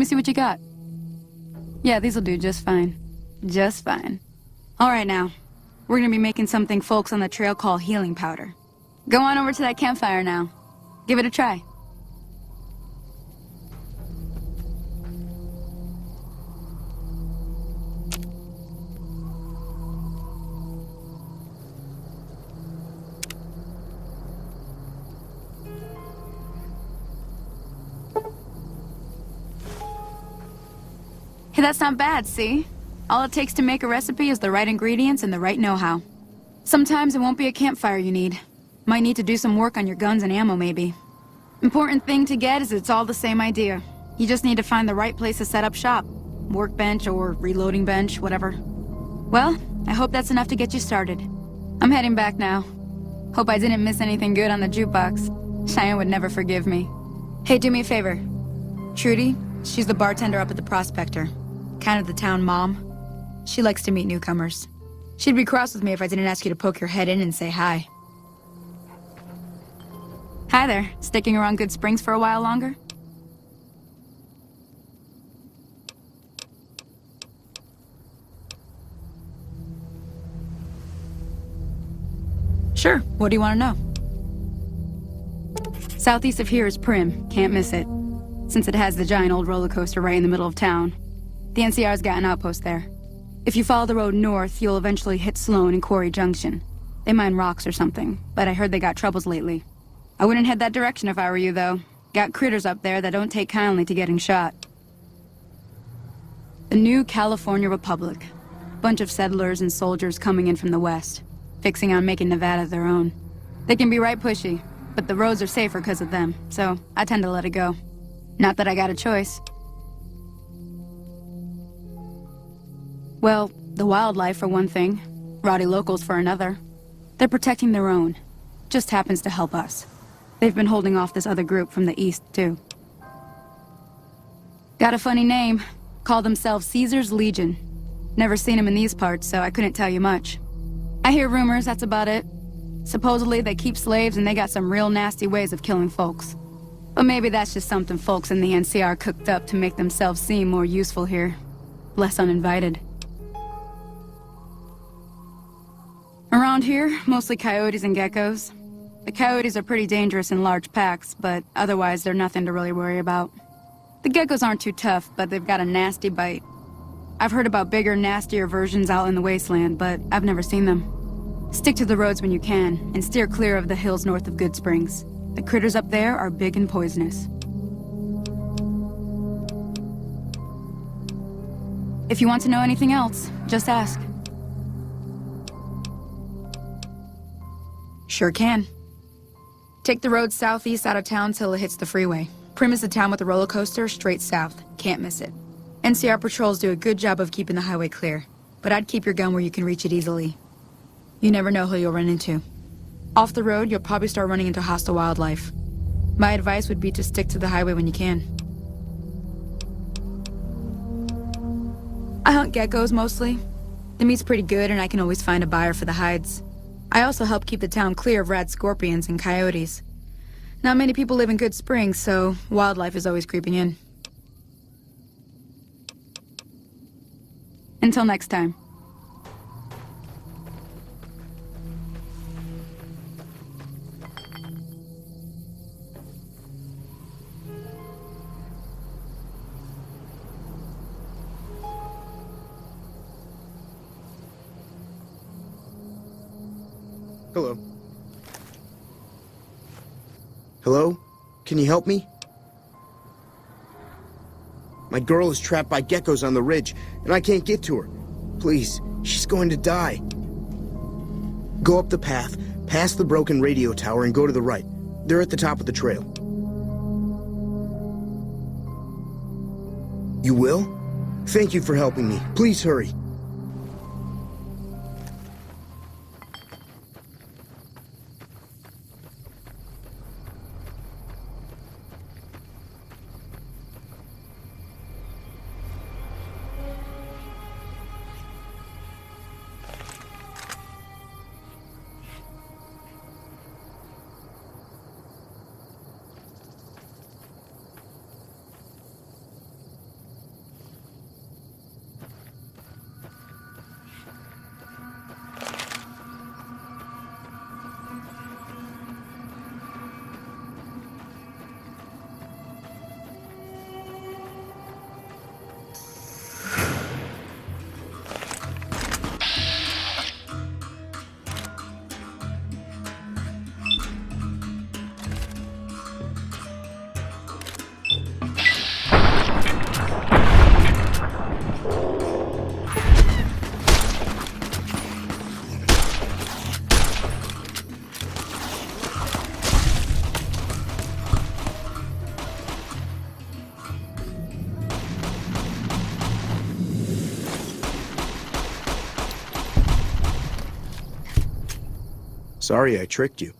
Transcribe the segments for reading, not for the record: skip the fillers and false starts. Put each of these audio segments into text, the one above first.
me see what you got. Yeah, these'll do just fine. Just fine. Alright now. We're gonna be making something folks on the trail call healing powder. Go on over to that campfire now. Give it a try. Hey, that's not bad, see? All it takes to make a recipe is the right ingredients and the right know-how. Sometimes it won't be a campfire you need. Might need to do some work on your guns and ammo, maybe. Important thing to get is it's all the same idea. You just need to find the right place to set up shop. Workbench or reloading bench, whatever. Well, I hope that's enough to get you started. I'm heading back now. Hope I didn't miss anything good on the jukebox. Cheyenne would never forgive me. Hey, do me a favor. Trudy, she's the bartender up at the Prospector. Kind of the town mom. She likes to meet newcomers. She'd be cross with me if I didn't ask you to poke your head in and say hi. Hi there. Sticking around Goodsprings for a while longer? Sure. What do you want to know? Southeast of here is Prim. Can't miss it. Since it has the giant old roller coaster right in the middle of town. The NCR's got an outpost there. If you follow the road north, you'll eventually hit Sloan and Quarry Junction. They mine rocks or something, but I heard they got troubles lately. I wouldn't head that direction if I were you, though. Got critters up there that don't take kindly to getting shot. The new California Republic. Bunch of settlers and soldiers coming in from the west, fixing on making Nevada their own. They can be right pushy, but the roads are safer because of them, so I tend to let it go. Not that I got a choice. Well, the wildlife for one thing, rowdy locals for another. They're protecting their own. Just happens to help us. They've been holding off this other group from the east, too. Got a funny name. Call themselves Caesar's Legion. Never seen them in these parts, so I couldn't tell you much. I hear rumors, that's about it. Supposedly they keep slaves and they got some real nasty ways of killing folks. But maybe that's just something folks in the NCR cooked up to make themselves seem more useful here. Less uninvited. Around here, mostly coyotes and geckos. The coyotes are pretty dangerous in large packs, but otherwise they're nothing to really worry about. The geckos aren't too tough, but they've got a nasty bite. I've heard about bigger, nastier versions out in the wasteland, but I've never seen them. Stick to the roads when you can, and steer clear of the hills north of Goodsprings. The critters up there are big and poisonous. If you want to know anything else, just ask. Sure can. Take the road southeast out of town till it hits the freeway. Prim is the town with the roller coaster, straight south. Can't miss it. NCR patrols do a good job of keeping the highway clear, but I'd keep your gun where you can reach it easily. You never know who you'll run into. Off the road, you'll probably start running into hostile wildlife. My advice would be to stick to the highway when you can. I hunt geckos mostly. The meat's pretty good and I can always find a buyer for the hides. I also help keep the town clear of rad scorpions and coyotes. Not many people live in Goodsprings, so wildlife is always creeping in. Until next time. Hello. Hello? Can you help me? My girl is trapped by geckos on the ridge, and I can't get to her. Please, she's going to die. Go up the path, past the broken radio tower, and go to the right. They're at the top of the trail. You will? Thank you for helping me. Please hurry. Sorry I tricked you.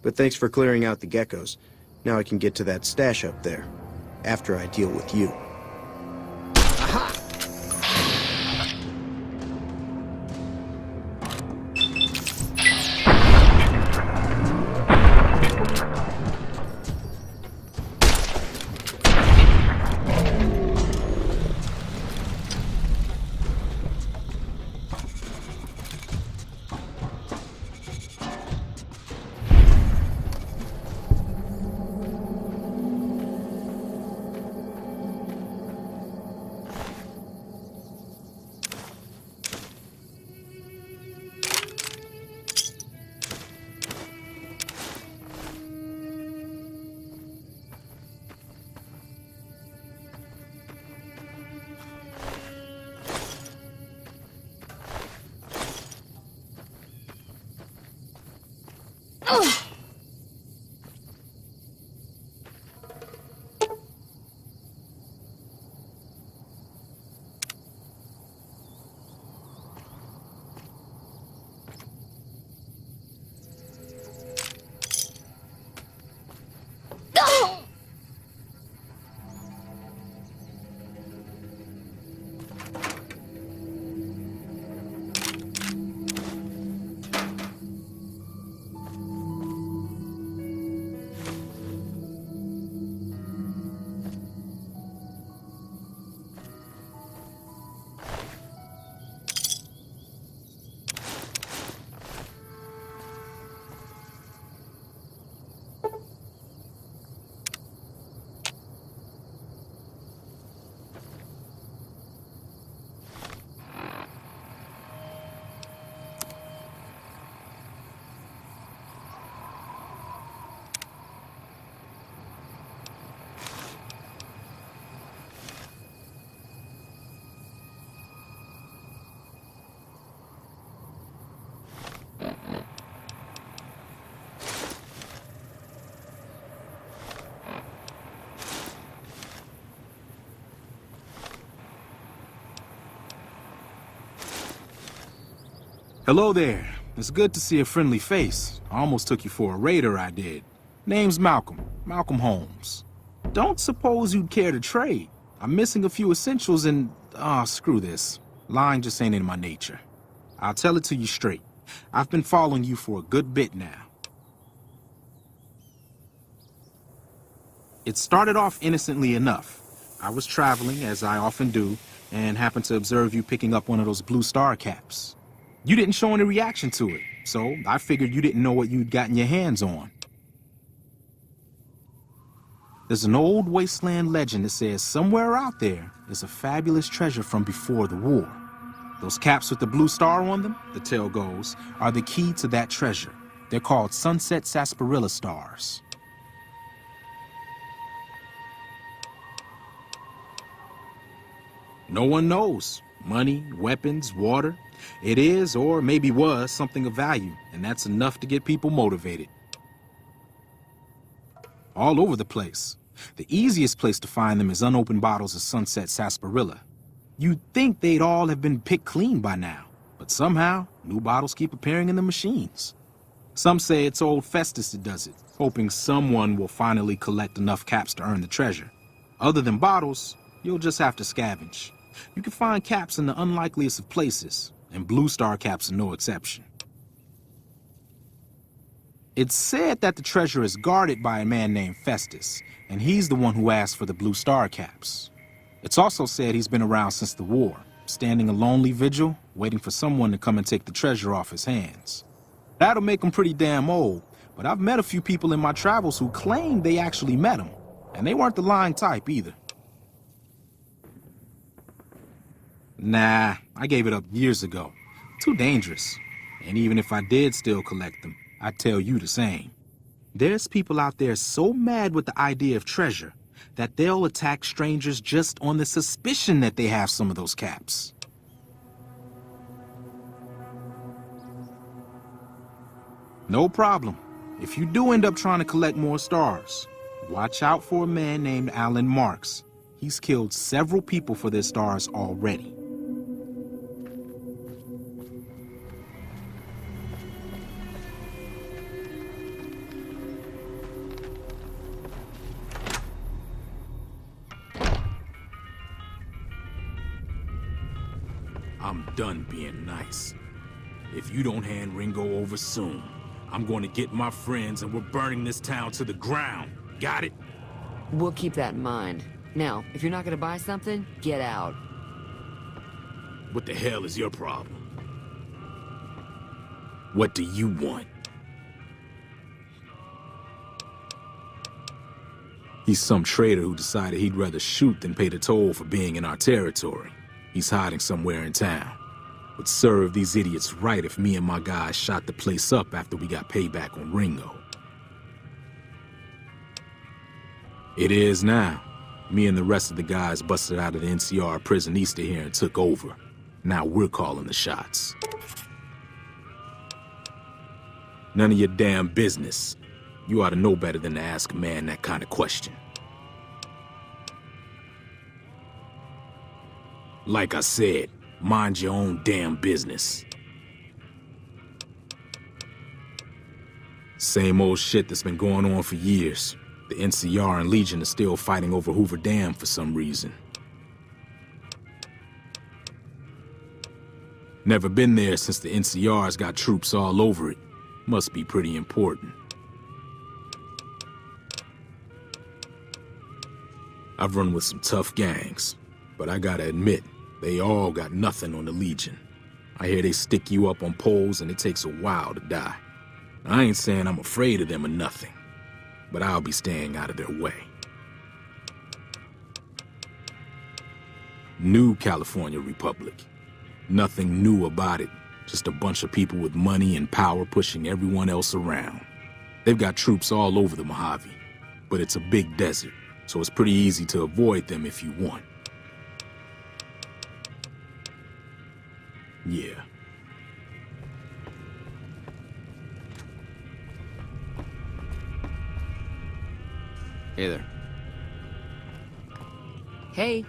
But thanks for clearing out the geckos. Now I can get to that stash up there. After I deal with you. Aha! Hello there. It's good to see a friendly face. I almost took you for a raider, I did. Name's Malcolm. Malcolm Holmes. Don't suppose you'd care to trade. I'm missing a few essentials and... screw this. Lying just ain't in my nature. I'll tell it to you straight. I've been following you for a good bit now. It started off innocently enough. I was traveling, as I often do, and happened to observe you picking up one of those blue star caps. You didn't show any reaction to it, so I figured you didn't know what you'd gotten your hands on. There's an old wasteland legend that says somewhere out there is a fabulous treasure from before the war. Those caps with the blue star on them, the tale goes, are the key to that treasure. They're called sunset sarsaparilla stars. No one knows. Money, weapons, water. It is, or maybe was, something of value, and that's enough to get people motivated. All over the place. The easiest place to find them is unopened bottles of sunset sarsaparilla. You'd think they'd all have been picked clean by now, but somehow, new bottles keep appearing in the machines. Some say it's old Festus that does it, hoping someone will finally collect enough caps to earn the treasure. Other than bottles, you'll just have to scavenge. You can find caps in the unlikeliest of places, and blue star caps are no exception. It's said that the treasure is guarded by a man named Festus, and he's the one who asked for the blue star caps. It's also said he's been around since the war, standing a lonely vigil, waiting for someone to come and take the treasure off his hands. That'll make him pretty damn old, but I've met a few people in my travels who claim they actually met him, and they weren't the lying type either. Nah, I gave it up years ago. Too dangerous. And even if I did still collect them, I'd tell you the same. There's people out there so mad with the idea of treasure that they'll attack strangers just on the suspicion that they have some of those caps. No problem. If you do end up trying to collect more stars, watch out for a man named Alan Marks. He's killed several people for their stars already. I'm done being nice. If you don't hand Ringo over soon, I'm going to get my friends and we're burning this town to the ground. Got it? We'll keep that in mind. Now, if you're not gonna buy something, get out. What the hell is your problem? What do you want? He's some traitor who decided he'd rather shoot than pay the toll for being in our territory. He's hiding somewhere in town. Would serve these idiots right if me and my guys shot the place up after we got payback on Ringo. It is now. Me and the rest of the guys busted out of the NCR prison east of here and took over. Now we're calling the shots. None of your damn business. You ought to know better than to ask a man that kind of question. Like I said, mind your own damn business. Same old shit that's been going on for years. The NCR and Legion are still fighting over Hoover Dam for some reason. Never been there since the NCR's got troops all over it. Must be pretty important. I've run with some tough gangs, but I gotta admit, they all got nothing on the Legion. I hear they stick you up on poles and it takes a while to die. I ain't saying I'm afraid of them or nothing, but I'll be staying out of their way. New California Republic. Nothing new about it, just a bunch of people with money and power pushing everyone else around. They've got troops all over the Mojave, but it's a big desert, so it's pretty easy to avoid them if you want. Yeah. Hey there. Hey.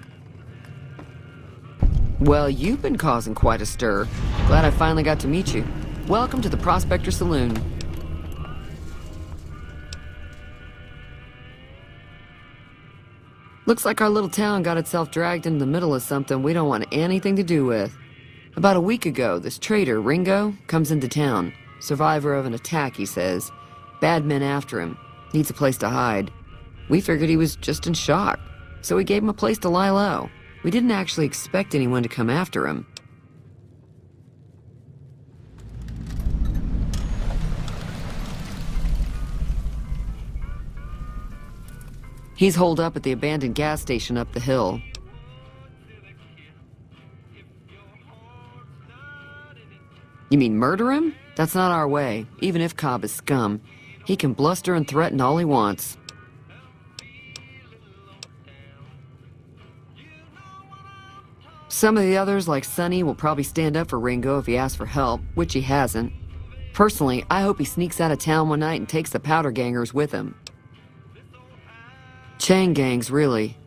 Well, you've been causing quite a stir. Glad I finally got to meet you. Welcome to the Prospector Saloon. Looks like our little town got itself dragged into the middle of something we don't want anything to do with. About a week ago, this traitor, Ringo, comes into town. Survivor of an attack, he says. Bad men after him. Needs a place to hide. We figured he was just in shock, so we gave him a place to lie low. We didn't actually expect anyone to come after him. He's holed up at the abandoned gas station up the hill. You mean murder him? That's not our way, even if Cobb is scum. He can bluster and threaten all he wants. Some of the others, like Sonny, will probably stand up for Ringo if he asks for help, which he hasn't. Personally, I hope he sneaks out of town one night and takes the powder gangers with him. Chain gangs, really.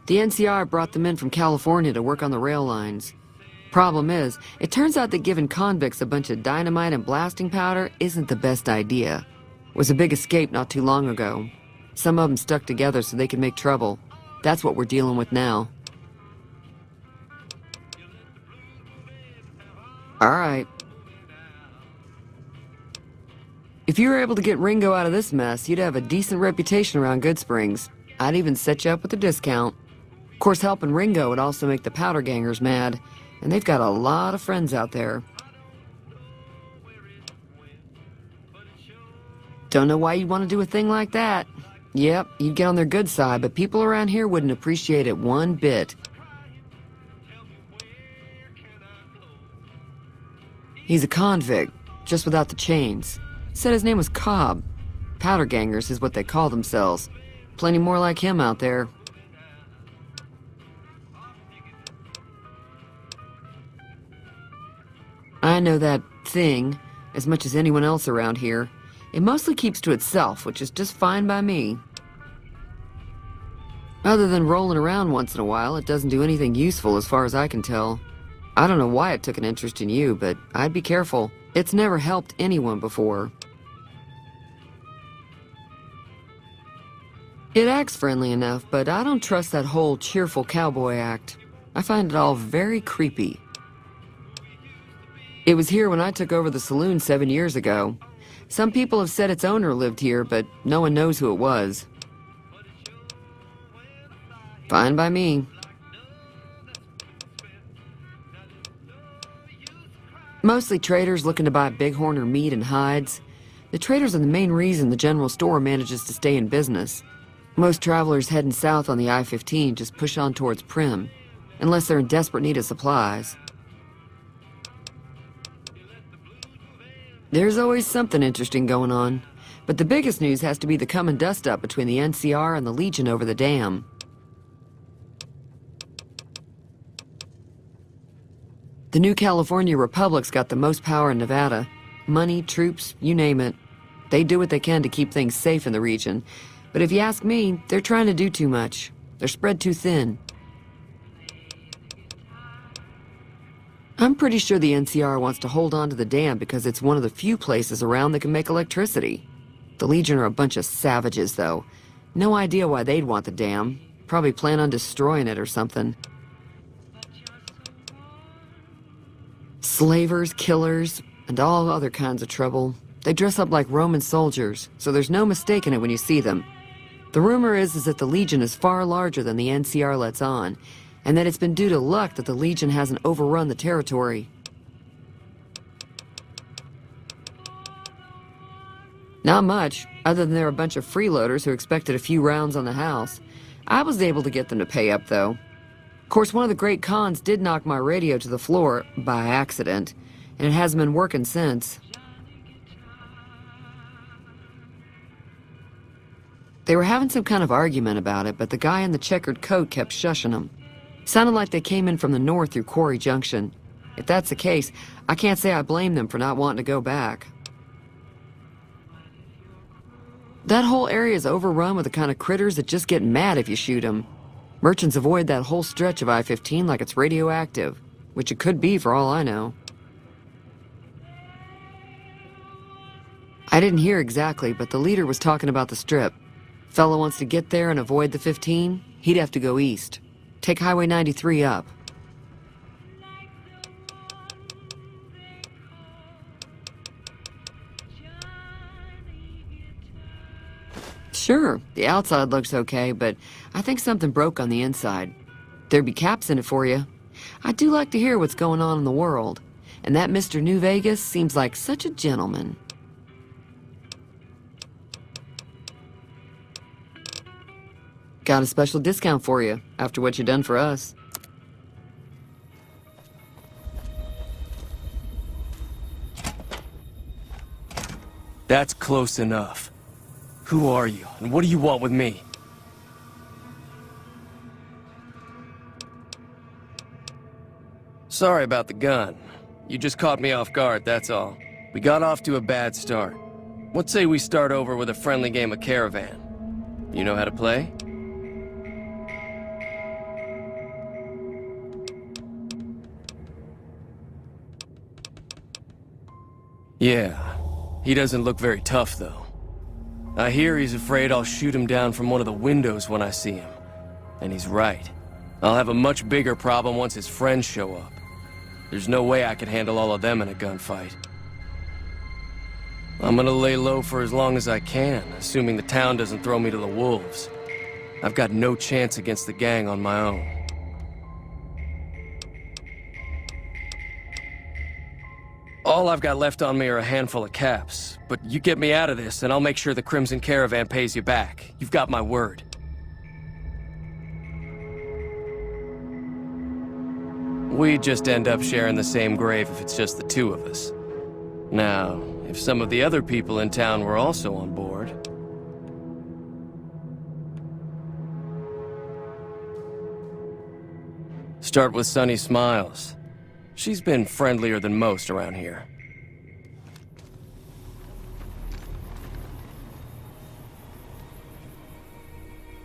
The NCR brought them in from California to work on the rail lines. Problem is, it turns out that giving convicts a bunch of dynamite and blasting powder isn't the best idea. It was a big escape not too long ago. Some of them stuck together so they could make trouble. That's what we're dealing with now. All right. If you were able to get Ringo out of this mess, you'd have a decent reputation around Goodsprings. I'd even set you up with a discount. Of course, helping Ringo would also make the powder gangers mad, and they've got a lot of friends out there. Don't know why you'd want to do a thing like that. Yep, you'd get on their good side, but people around here wouldn't appreciate it one bit. He's a convict, just without the chains. Said his name was Cobb. Powder gangers is what they call themselves. Plenty more like him out there. I know that thing as much as anyone else around here. It mostly keeps to itself, which is just fine by me. Other than rolling around once in a while, it doesn't do anything useful as far as I can tell. I don't know why it took an interest in you, but I'd be careful. It's never helped anyone before. It acts friendly enough, but I don't trust that whole cheerful cowboy act. I find it all very creepy. It was here when I took over the saloon 7 years ago. Some people have said its owner lived here, but no one knows who it was. Fine by me. Mostly traders looking to buy bighorn or meat and hides. The traders are the main reason the general store manages to stay in business. Most travelers heading south on the I-15 just push on towards Prim, unless they're in desperate need of supplies. There's always something interesting going on, but the biggest news has to be the coming dust-up between the NCR and the Legion over the dam. The new California Republic's got the most power in Nevada. Money, troops, you name it. They do what they can to keep things safe in the region. But if you ask me, they're trying to do too much. They're spread too thin. I'm pretty sure the NCR wants to hold on to the dam because it's one of the few places around that can make electricity. The Legion are a bunch of savages, though. No idea why they'd want the dam. Probably plan on destroying it or something. Slavers, killers, and all other kinds of trouble. They dress up like Roman soldiers, so there's no mistaking it when you see them. The rumor is that the Legion is far larger than the NCR lets on, and that it's been due to luck that the Legion hasn't overrun the territory. Not much, other than they're a bunch of freeloaders who expected a few rounds on the house. I was able to get them to pay up, though. Of course, one of the great cons did knock my radio to the floor, by accident, and it hasn't been working since. They were having some kind of argument about it, but the guy in the checkered coat kept shushing them. Sounded like they came in from the north through Quarry Junction. If that's the case, I can't say I blame them for not wanting to go back. That whole area is overrun with the kind of critters that just get mad if you shoot them. Merchants avoid that whole stretch of I-15 like it's radioactive, which it could be for all I know. I didn't hear exactly, but the leader was talking about the strip. Fellow wants to get there and avoid the 15, he'd have to go east. Take Highway 93 up. Sure, the outside looks okay, but I think something broke on the inside. There'd be caps in it for you. I do like to hear what's going on in the world, and that Mr. New Vegas seems like such a gentleman. Got a special discount for you, after what you done for us. That's close enough. Who are you, and what do you want with me? Sorry about the gun. You just caught me off guard, that's all. We got off to a bad start. What say we start over with a friendly game of Caravan? You know how to play? Yeah, he doesn't look very tough, though. I hear he's afraid I'll shoot him down from one of the windows when I see him. And he's right. I'll have a much bigger problem once his friends show up. There's no way I could handle all of them in a gunfight. I'm gonna lay low for as long as I can, assuming the town doesn't throw me to the wolves. I've got no chance against the gang on my own. All I've got left on me are a handful of caps, but you get me out of this and I'll make sure the Crimson Caravan pays you back. You've got my word. We'd just end up sharing the same grave if it's just the two of us. Now, if some of the other people in town were also on board... Start with Sunny Smiles. She's been friendlier than most around here.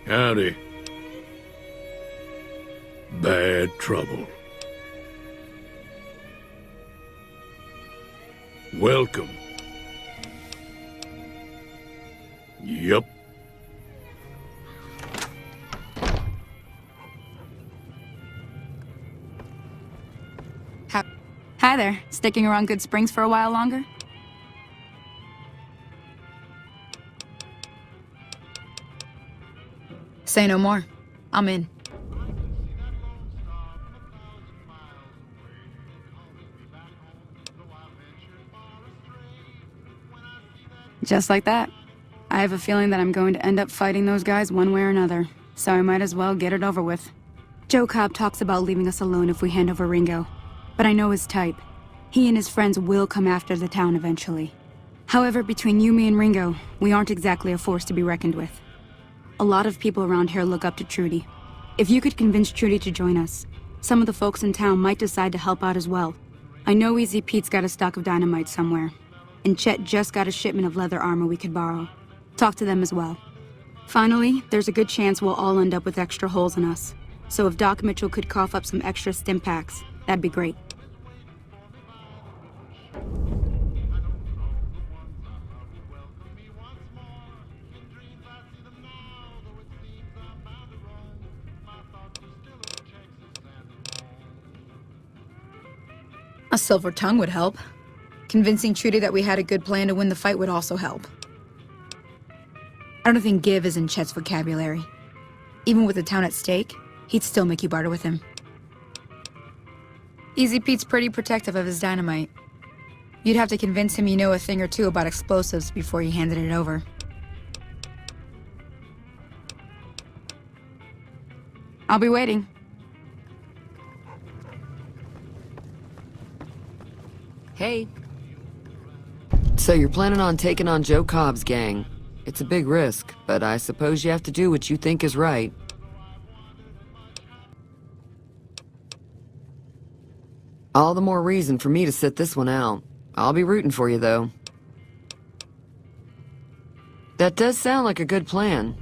Howdy. Bad trouble. Welcome. Yup. Hi Hi there. Sticking around Goodsprings for a while longer? Say no more. I'm in. Just like that. I have a feeling that I'm going to end up fighting those guys one way or another, so I might as well get it over with. Joe Cobb talks about leaving us alone if we hand over Ringo, but I know his type. He and his friends will come after the town eventually. However, between you, me, and Ringo, we aren't exactly a force to be reckoned with. A lot of people around here look up to Trudy. If you could convince Trudy to join us, some of the folks in town might decide to help out as well. I know Easy Pete's got a stock of dynamite somewhere, and Chet just got a shipment of leather armor we could borrow. Talk to them as well. Finally, there's a good chance we'll all end up with extra holes in us. So if Doc Mitchell could cough up some extra stim packs, that'd be great. A silver tongue would help. Convincing Trudy that we had a good plan to win the fight would also help. I don't think give is in Chet's vocabulary. Even with the town at stake, he'd still make you barter with him. Easy Pete's pretty protective of his dynamite. You'd have to convince him you know a thing or two about explosives before you handed it over. I'll be waiting. Hey. So you're planning on taking on Joe Cobb's gang. It's a big risk, but I suppose you have to do what you think is right. All the more reason for me to sit this one out. I'll be rooting for you, though. That does sound like a good plan.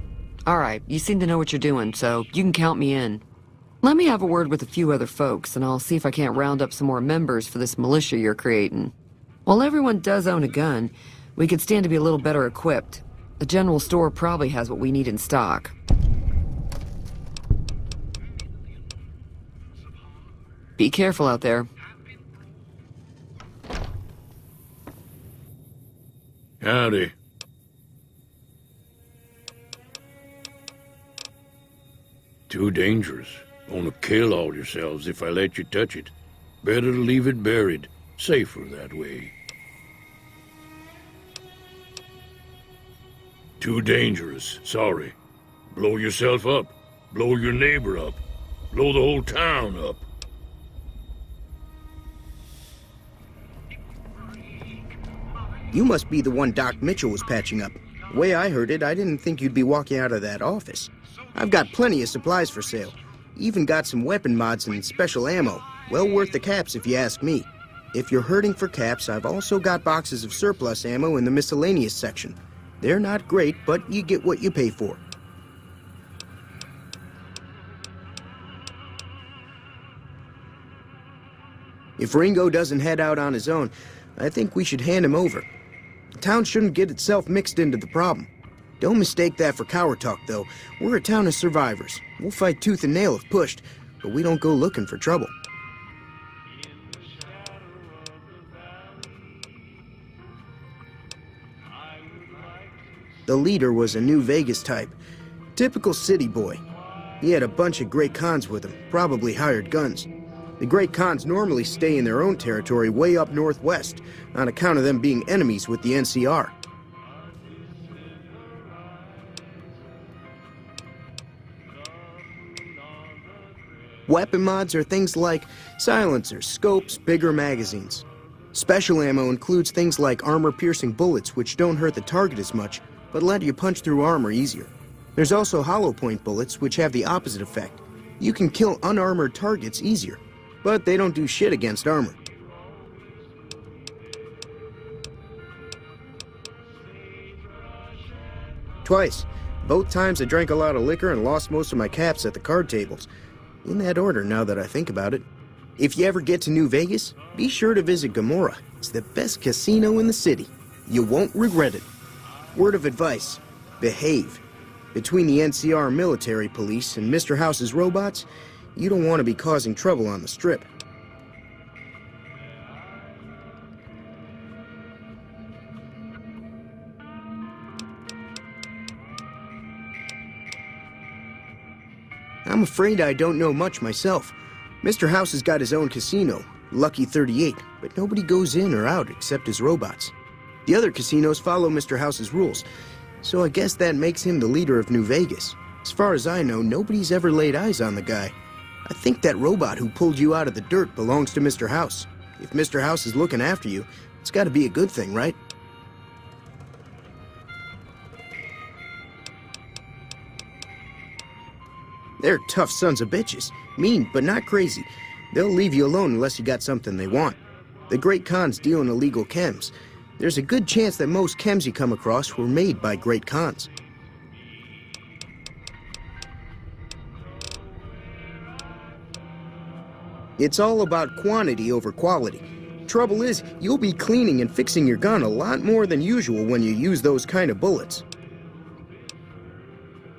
All right, you seem to know what you're doing, so you can count me in. Let me have a word with a few other folks, and I'll see if I can't round up some more members for this militia you're creating. While everyone does own a gun, we could stand to be a little better equipped. The general store probably has what we need in stock. Be careful out there. Howdy. Too dangerous. Gonna kill all yourselves if I let you touch it. Better to leave it buried. Safer that way. Too dangerous. Sorry. Blow yourself up. Blow your neighbor up. Blow the whole town up. You must be the one Doc Mitchell was patching up. The way I heard it, I didn't think you'd be walking out of that office. I've got plenty of supplies for sale. Even got some weapon mods and special ammo. Well worth the caps if you ask me. If you're hurting for caps, I've also got boxes of surplus ammo in the miscellaneous section. They're not great, but you get what you pay for. If Ringo doesn't head out on his own, I think we should hand him over. The town shouldn't get itself mixed into the problem. Don't mistake that for coward talk, though. We're a town of survivors. We'll fight tooth and nail if pushed, but we don't go looking for trouble. The leader was a New Vegas type. Typical city boy. He had a bunch of Great Khans with him, probably hired guns. The Great Khans normally stay in their own territory way up northwest, on account of them being enemies with the NCR. Weapon mods are things like silencers, scopes, bigger magazines. Special ammo includes things like armor-piercing bullets, which don't hurt the target as much, but let you punch through armor easier. There's also hollow point bullets, which have the opposite effect. You can kill unarmored targets easier, but they don't do shit against armor. Twice. Both times I drank a lot of liquor and lost most of my caps at the card tables. In that order, now that I think about it. If you ever get to New Vegas, be sure to visit Gomorrah. It's the best casino in the city. You won't regret it. Word of advice, behave. Between the NCR military police and Mr. House's robots, you don't want to be causing trouble on the Strip. I'm afraid I don't know much myself. Mr. House has got his own casino, Lucky 38, but nobody goes in or out except his robots. The other casinos follow Mr. House's rules, so I guess that makes him the leader of New Vegas. As far as I know, nobody's ever laid eyes on the guy. I think that robot who pulled you out of the dirt belongs to Mr. House. If Mr. House is looking after you, it's gotta be a good thing, right? They're tough sons of bitches. Mean, but not crazy. They'll leave you alone unless you got something they want. The great cons deal in illegal chems. There's a good chance that most chems you come across were made by great cons. It's all about quantity over quality. Trouble is, you'll be cleaning and fixing your gun a lot more than usual when you use those kind of bullets.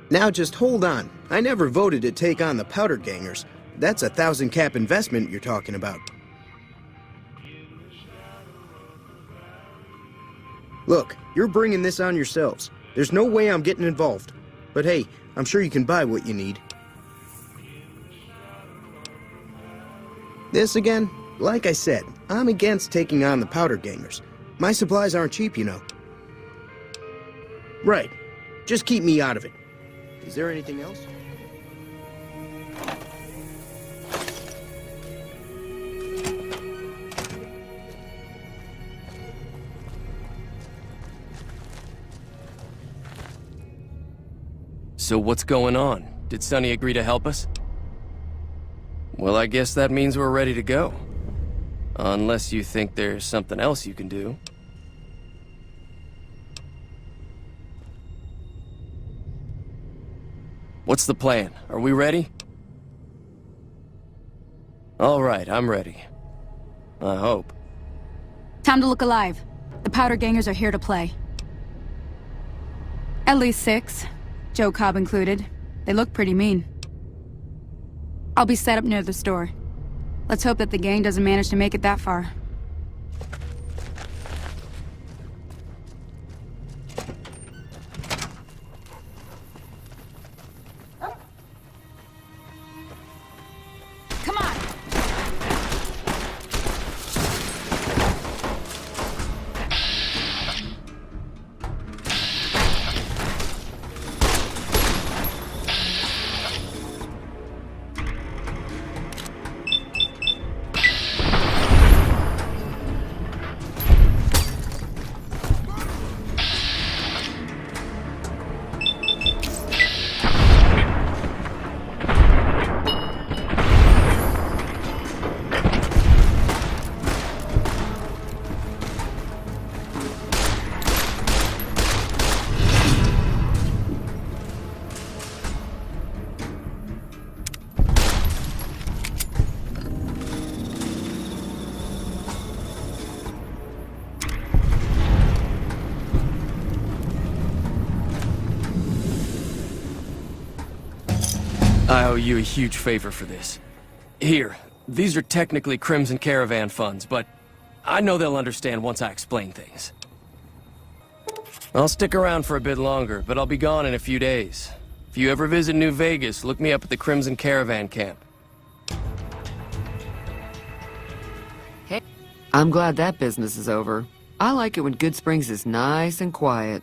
Now just hold on. I never voted to take on the powder gangers. That's a 1,000 cap investment you're talking about. Look, you're bringing this on yourselves. There's no way I'm getting involved. But hey, I'm sure you can buy what you need. This again? Like I said, I'm against taking on the powder gangers. My supplies aren't cheap, you know. Right. Just keep me out of it. Is there anything else? So what's going on? Did Sonny agree to help us? Well, I guess that means we're ready to go. Unless you think there's something else you can do. What's the plan? Are we ready? All right, I'm ready. I hope. Time to look alive. The powder gangers are here to play. At least 6. Joe Cobb included. They look pretty mean. I'll be set up near the store. Let's hope that the gang doesn't manage to make it that far. Come on! I owe you a huge favor for this. Here, these are technically Crimson Caravan funds, but I know they'll understand once I explain things. I'll stick around for a bit longer, but I'll be gone in a few days. If you ever visit New Vegas, look me up at the Crimson Caravan camp. Hey, I'm glad that business is over. I like it when Goodsprings is nice and quiet.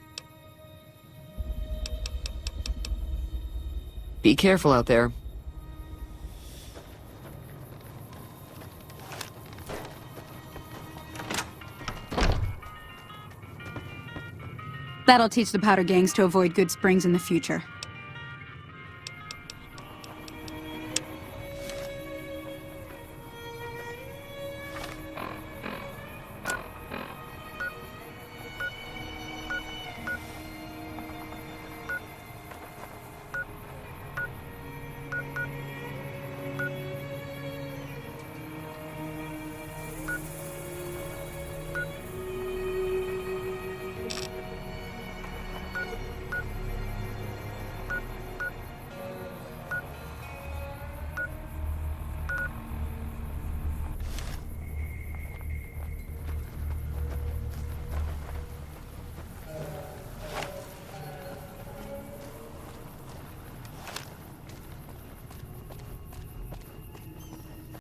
Be careful out there. That'll teach the powder gangs to avoid Goodsprings in the future.